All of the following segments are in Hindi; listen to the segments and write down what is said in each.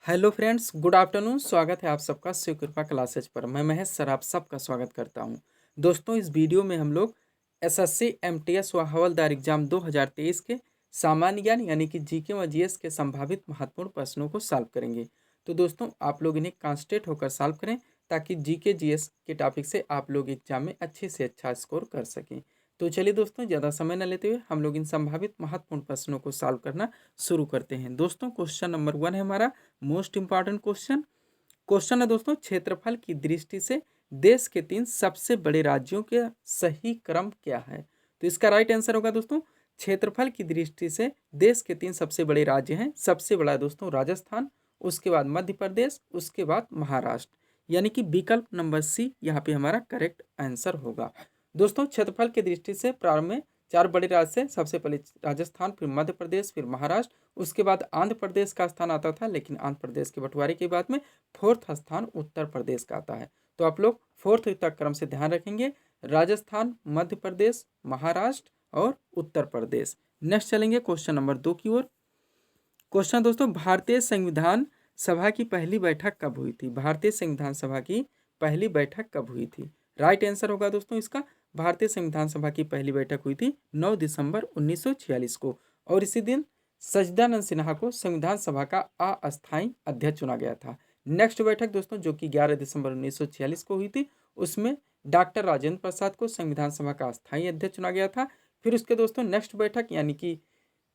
Hello friends, good afternoon. स्वागत है आप सबका शिव कृपा क्लासेज पर। मैं महेश सर आप सबका स्वागत करता हूं। दोस्तों, इस वीडियो में हम लोग एसएससी एमटीएस व हवलदार एग्जाम 2023 के सामान्य ज्ञान यानी कि जीके व जीएस के संभावित महत्वपूर्ण प्रश्नों को सॉल्व करेंगे। तो दोस्तों, आप लोग इन्हें कॉन्सेंट्रेट होकर सॉल्व करें ताकि जीके जीएस के टॉपिक से आप लोग एग्जाम में अच्छे से अच्छा स्कोर कर सकें। तो चलिए दोस्तों, ज़्यादा समय न लेते हुए हम लोग इन संभावित महत्वपूर्ण प्रश्नों को सॉल्व करना शुरू करते हैं। दोस्तों, क्वेश्चन नंबर 1 है हमारा मोस्ट इंपॉर्टेंट क्वेश्चन। क्वेश्चन है दोस्तों, क्षेत्रफल की दृष्टि से देश के 3 सबसे बड़े राज्यों का सही क्रम क्या है? तो इसका राइट आंसर होगा दोस्तों, क्षेत्रफल की दृष्टि से देश के 3 सबसे बड़े राज्य हैं। सबसे बड़ा है दोस्तों राजस्थान, उसके बाद मध्य प्रदेश, उसके बाद महाराष्ट्र, यानी कि विकल्प नंबर सी यहाँ पे हमारा करेक्ट आंसर होगा। दोस्तों, क्षेत्रफल की दृष्टि से प्रारंभ में 4 बड़े राज्य से सबसे पहले राजस्थान, फिर मध्य प्रदेश, फिर महाराष्ट्र, उसके बाद आंध्र प्रदेश का स्थान आता था, लेकिन आंध्र प्रदेश के बंटवारे के बाद में 4th स्थान उत्तर प्रदेश का आता है। तो आप लोग 4th तक क्रम से ध्यान रखेंगे, राजस्थान, मध्य प्रदेश, महाराष्ट्र और उत्तर प्रदेश। नेक्स्ट चलेंगे क्वेश्चन नंबर 2 की ओर। क्वेश्चन दोस्तों, भारतीय संविधान सभा की पहली बैठक कब हुई थी? भारतीय संविधान सभा की पहली बैठक कब हुई थी? राइट आंसर होगा दोस्तों इसका, भारतीय संविधान सभा की पहली बैठक हुई थी 9 दिसंबर 1946 को, और इसी दिन सच्चिदानंद सिन्हा को संविधान सभा का अस्थायी अध्यक्ष चुना गया था। नेक्स्ट बैठक दोस्तों जो कि 11 दिसंबर 1946 को हुई थी, उसमें डॉक्टर राजेंद्र प्रसाद को संविधान सभा का अस्थायी अध्यक्ष चुना गया था। फिर उसके दोस्तों नेक्स्ट बैठक यानी कि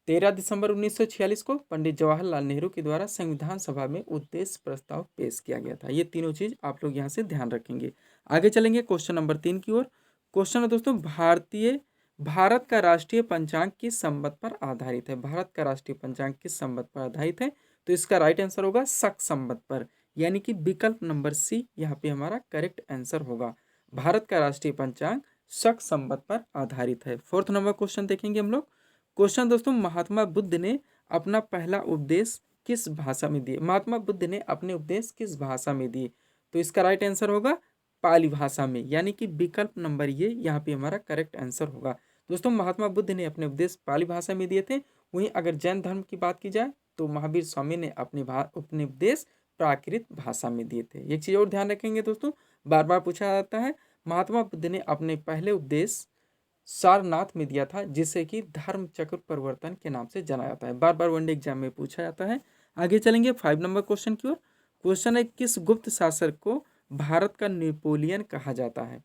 13 दिसंबर 1946 को पंडित जवाहरलाल नेहरू के द्वारा संविधान सभा में उद्देश्य प्रस्ताव पेश किया गया था। ये तीनों चीज आप लोग यहाँ से ध्यान रखेंगे। आगे चलेंगे क्वेश्चन नंबर 3 की ओर। क्वेश्चन है दोस्तों, भारत का राष्ट्रीय पंचांग किस संवत पर आधारित है? भारत का राष्ट्रीय पंचांग किस संवत पर आधारित है? तो इसका राइट आंसर होगा शक संवत पर, यानी कि विकल्प नंबर सी यहाँ पे हमारा करेक्ट आंसर होगा। भारत का राष्ट्रीय पंचांग शक संवत पर आधारित है। 4th नंबर क्वेश्चन देखेंगे हम लोग। क्वेश्चन दोस्तों, महात्मा बुद्ध ने अपना पहला उपदेश किस भाषा में दिए? महात्मा बुद्ध ने अपने उपदेश किस भाषा में दिए? तो इसका राइट आंसर होगा पाली भाषा में, यानी कि विकल्प नंबर ये यहाँ पे हमारा करेक्ट आंसर होगा। दोस्तों, महात्मा बुद्ध ने अपने उपदेश पाली भाषा में दिए थे। वहीं अगर जैन धर्म की बात की जाए तो महावीर स्वामी ने अपने उपदेश प्राकृत भाषा में दिए थे। एक चीज और ध्यान रखेंगे दोस्तों, बार बार पूछा जाता है, महात्मा बुद्ध ने अपने पहले उपदेश सारनाथ में दिया था, जिसे कि धर्म चक्र परिवर्तन के नाम से जाना जाता है। बार बार वनडे एग्जाम में पूछा जाता है। आगे चलेंगे 5 नंबर क्वेश्चन की ओर। क्वेश्चन है, किस गुप्त शासक को भारत का नेपोलियन कहा जाता है?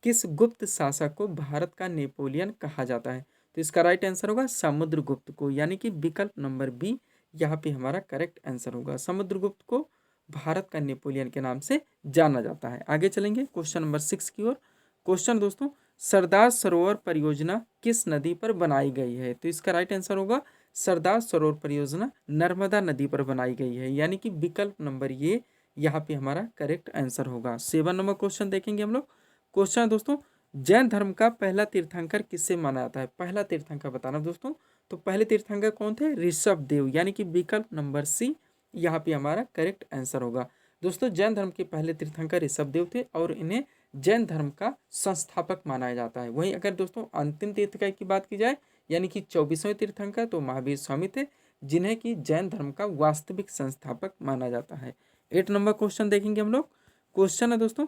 किस गुप्त शासक को भारत का नेपोलियन कहा जाता है? तो इसका राइट आंसर होगा समुद्रगुप्त को, यानी कि विकल्प नंबर बी यहाँ पे हमारा करेक्ट आंसर होगा। समुद्रगुप्त को भारत का नेपोलियन के नाम से जाना जाता है। आगे चलेंगे क्वेश्चन नंबर 6 की ओर। क्वेश्चन दोस्तों, सरदार सरोवर परियोजना किस नदी पर बनाई गई है? तो इसका राइट आंसर होगा सरदार सरोवर परियोजना नर्मदा नदी पर बनाई गई है, यानी कि विकल्प नंबर ये यहाँ पे हमारा करेक्ट आंसर होगा। 7 नंबर क्वेश्चन देखेंगे हम लोग। क्वेश्चन है दोस्तों, जैन धर्म का पहला तीर्थंकर किससे माना जाता है? पहला तीर्थंकर बताना दोस्तों। तो पहले तीर्थंकर कौन थे? ऋषभ देव, यानी कि विकल्प नंबर सी यहाँ पे हमारा करेक्ट आंसर होगा। दोस्तों, जैन धर्म के पहले तीर्थंकर ऋषभ देव थे और इन्हें जैन धर्म का संस्थापक माना जाता है। वहीं अगर दोस्तों अंतिम तीर्थंकर की बात की जाए यानी कि 24वें तीर्थंकर, तो महावीर स्वामी थे, जिन्हें कि जैन धर्म का वास्तविक संस्थापक माना जाता है। 8 नंबर क्वेश्चन देखेंगे हम लोग। क्वेश्चन है दोस्तों,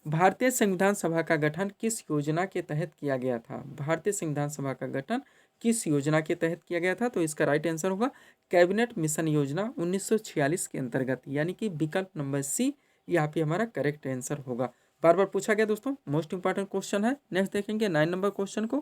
भारतीय संविधान सभा का गठन किस योजना के तहत किया गया था? भारतीय संविधान सभा का गठन किस योजना के तहत किया गया था? तो इसका राइट आंसर होगा कैबिनेट मिशन योजना 1946 के अंतर्गत, यानी कि विकल्प नंबर सी यहाँ पे हमारा करेक्ट आंसर होगा। बार बार पूछा गया दोस्तों, मोस्ट इंपॉर्टेंट क्वेश्चन है। नेक्स्ट देखेंगे 9 नंबर क्वेश्चन को।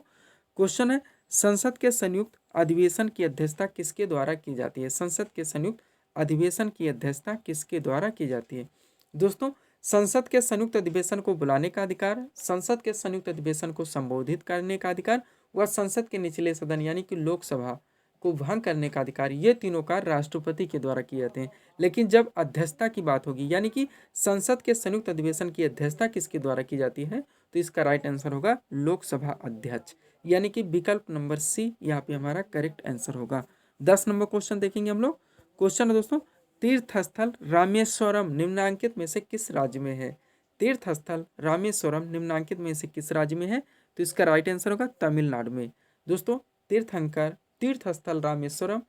क्वेश्चन है, संसद के संयुक्त अधिवेशन की अध्यक्षता किसके द्वारा की जाती है? संसद के संयुक्त अधिवेशन की अध्यक्षता किसके द्वारा की जाती है? दोस्तों, संसद के संयुक्त अधिवेशन को बुलाने का अधिकार, संसद के संयुक्त अधिवेशन को संबोधित करने का अधिकार व संसद के निचले सदन यानी कि लोकसभा को भंग करने का अधिकार, ये तीनों कार्य राष्ट्रपति के द्वारा किए जाते हैं। लेकिन जब अध्यक्षता की बात होगी यानी कि संसद के संयुक्त अधिवेशन की अध्यक्षता किसके द्वारा की जाती है, तो इसका राइट आंसर होगा लोकसभा अध्यक्ष, यानी कि विकल्प नंबर सी यहाँ पे हमारा करेक्ट आंसर होगा। 10 नंबर क्वेश्चन देखेंगे हम लोग। क्वेश्चन है दोस्तों, तीर्थस्थल रामेश्वरम निम्नांकित में से किस राज्य में है? तीर्थस्थल रामेश्वरम निम्नांकित में से किस राज्य में है? तो इसका राइट आंसर होगा तमिलनाडु में। दोस्तों, तीर्थस्थल रामेश्वरम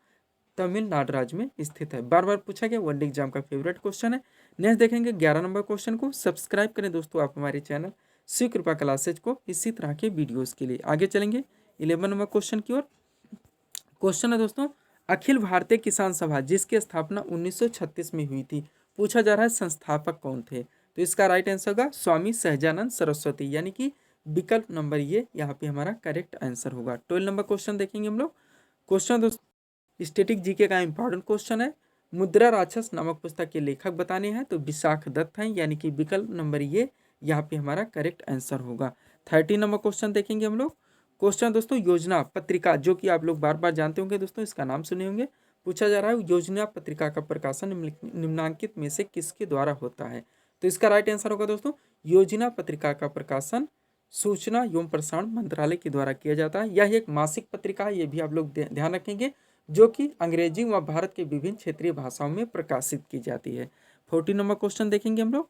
तमिलनाडु राज्य में स्थित है। बार बार पूछा गया, वनडे एग्जाम का फेवरेट क्वेश्चन है। नेक्स्ट देखेंगे 11 नंबर क्वेश्चन को। सब्सक्राइब करें दोस्तों आप हमारे चैनल शिव कृपा क्लासेज को इसी तरह के वीडियोस के लिए। आगे चलेंगे 11 नंबर क्वेश्चन की ओर। क्वेश्चन है दोस्तों, अखिल भारतीय किसान सभा जिसकी स्थापना 1936 में हुई थी, पूछा जा रहा है संस्थापक कौन थे। तो इसका राइट आंसर होगा स्वामी सहजानंद सरस्वती, यानी कि विकल्प नंबर ये यहाँ पे हमारा करेक्ट आंसर होगा। 12 नंबर क्वेश्चन देखेंगे हम लोग। क्वेश्चन दोस्तों स्टैटिक जीके का इंपॉर्टेंट क्वेश्चन है। मुद्रा राक्षस नामक पुस्तक के लेखक बताने हैं, तो विशाख दत्त हैं, यानी कि विकल्प नंबर ये यहाँ पे हमारा करेक्ट आंसर होगा। 13 नंबर क्वेश्चन देखेंगे हम लोग। क्वेश्चन दोस्तों योजना पत्रिका, जो कि आप लोग बार बार जानते होंगे दोस्तों, इसका नाम सुने होंगे। पूछा जा रहा है योजना पत्रिका का प्रकाशन निम्नलिखित में से किसके द्वारा होता है। तो इसका राइट आंसर होगा दोस्तों योजना पत्रिका का प्रकाशन सूचना एवं प्रसारण मंत्रालय के द्वारा किया जाता है। यह एक मासिक पत्रिका है, ये भी आप लोग ध्यान रखेंगे, जो कि अंग्रेजी व भारत के विभिन्न क्षेत्रीय भाषाओं में प्रकाशित की जाती है। 14 नंबर क्वेश्चन देखेंगे हम लोग।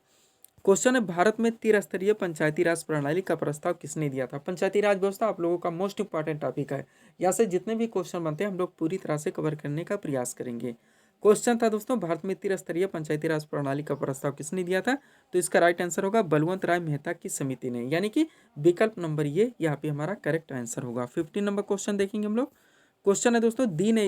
क्वेश्चन है भारत में त्रिस्तरीय पंचायती राज प्रणाली का प्रस्ताव किसने दिया था। पंचायती राज व्यवस्था आप लोगों का मोस्ट इंपॉर्टेंट टॉपिक है, यहाँ से जितने भी क्वेश्चन बनते हैं हम लोग पूरी तरह से कवर करने का प्रयास करेंगे। क्वेश्चन था दोस्तों भारत में त्रिस्तरीय पंचायती राज प्रणाली का प्रस्ताव किसने दिया था। तो इसका राइट आंसर होगा बलवंत राय मेहता की समिति ने, यानी कि विकल्प नंबर ये यहाँ पे हमारा करेक्ट आंसर होगा। 15 नंबर क्वेश्चन देखेंगे हम लोग। क्वेश्चन है दोस्तों दीन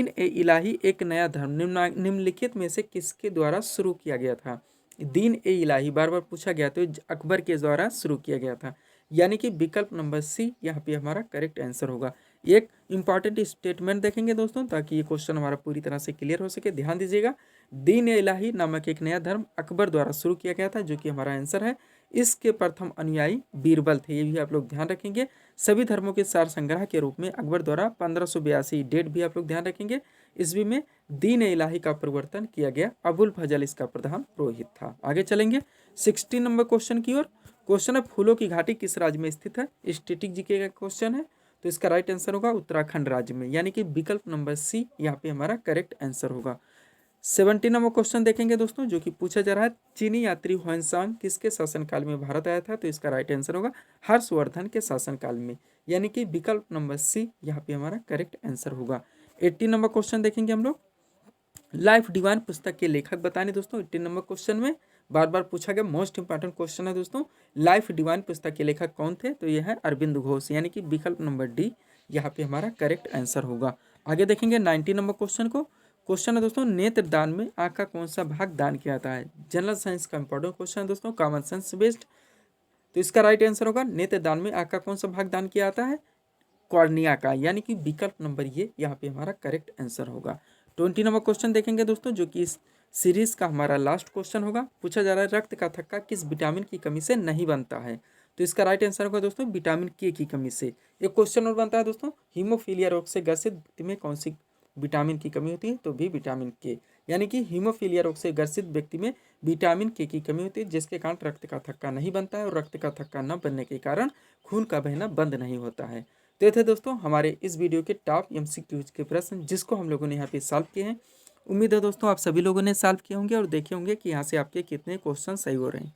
ए इलाही एक नया धर्म निम्नलिखित में से किसके द्वारा शुरू किया गया था। दीन ए इलाही बार बार पूछा गया, तो अकबर के द्वारा शुरू किया गया था, यानी कि विकल्प नंबर सी यहाँ पे हमारा करेक्ट आंसर होगा। एक इंपॉर्टेंट स्टेटमेंट देखेंगे दोस्तों, ताकि ये क्वेश्चन हमारा पूरी तरह से क्लियर हो सके। ध्यान दीजिएगा, दीन ए इलाही नामक एक नया धर्म अकबर द्वारा शुरू किया गया था, जो कि हमारा आंसर है। इसके प्रथम अनुयायी बीरबल थे, ये भी आप लोग ध्यान रखेंगे। सभी धर्मों के सार संग्रह के रूप में अकबर द्वारा 1582 डेट भी आप लोग ध्यान रखेंगे। ईस्वी में दीन ए इलाही का परिवर्तन किया गया, अबुल फजल इसका प्रधान पुरोहित था। आगे चलेंगे 16 नंबर क्वेश्चन की ओर। क्वेश्चन है फूलों की घाटी किस राज्य में स्थित है। स्टैटिक जीके का क्वेश्चन है, तो इसका राइट आंसर होगा उत्तराखंड राज्य में, यानी कि विकल्प नंबर सी यहाँ पे हमारा करेक्ट आंसर होगा। 17 नंबर क्वेश्चन देखेंगे दोस्तों, जो कि पूछा जा रहा है चीनी यात्री ह्वेनसांग किसके शासनकाल में भारत आया था। तो इसका राइट आंसर होगा हर्षवर्धन के शासनकाल में, यानी कि विकल्प नंबर सी यहाँ पे हमारा करेक्ट आंसर होगा। 18 नंबर क्वेश्चन देखेंगे हम लोग। लाइफ डिवाइन पुस्तक के लेखक बताने दोस्तों। 18 नंबर क्वेश्चन में बार बार पूछा गया मोस्ट इंपॉर्टेंट क्वेश्चन है दोस्तों, लाइफ डिवाइन पुस्तक के लेखक कौन थे। तो यह है अरविंद घोष, यानी कि विकल्प नंबर डी यहाँ पे हमारा करेक्ट आंसर होगा। आगे देखेंगे 19 नंबर क्वेश्चन को। क्वेश्चन है दोस्तों नेत्र दान में आँख का कौन सा भाग दान किया जाता है। जनरल साइंस का इंपॉर्टेंट क्वेश्चन है दोस्तों, कॉमन सेंस बेस्ड। तो इसका राइट आंसर होगा नेत्र दान में आँख का कौन सा भाग दान किया जाता है, कॉर्निया का, यानी कि विकल्प नंबर ये यहाँ पे हमारा करेक्ट आंसर होगा। 20 नंबर क्वेश्चन देखेंगे दोस्तों, जो कि इस सीरीज का हमारा लास्ट क्वेश्चन होगा। पूछा जा रहा है रक्त का थक्का किस विटामिन की कमी से नहीं बनता है। तो इसका राइट आंसर होगा दोस्तों विटामिन के की कमी से। एक क्वेश्चन और बनता है दोस्तों, हीमोफीलिया रोग से ग्रसित व्यक्ति में कौन सी विटामिन की कमी होती है। तो भी विटामिन के, यानी कि हीमोफीलिया रोग से ग्रसित व्यक्ति में विटामिन के की कमी होती है, जिसके कारण रक्त का थक्का नहीं बनता है, और रक्त का थक्का न बनने के कारण खून का बहना बंद नहीं होता है। तो ये थे दोस्तों हमारे इस वीडियो के टॉप MCQs के प्रश्न, जिसको हम लोगों ने यहाँ पे सॉल्व किए हैं। उम्मीद है दोस्तों आप सभी लोगों ने सॉल्व किए होंगे और देखे होंगे कि यहाँ से आपके कितने क्वेश्चन सही हो रहे हैं।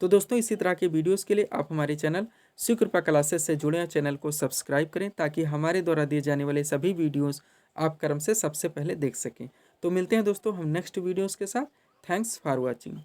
तो दोस्तों इसी तरह के वीडियोस के लिए आप हमारे चैनल शिव कृपा क्लासेस से जुड़े हैं, चैनल को सब्सक्राइब करें, ताकि हमारे द्वारा दिए जाने वाले सभी वीडियोस आप क्रम से सबसे पहले देख सकें। तो मिलते हैं दोस्तों हम नेक्स्ट वीडियोस के साथ। Thanks for watching.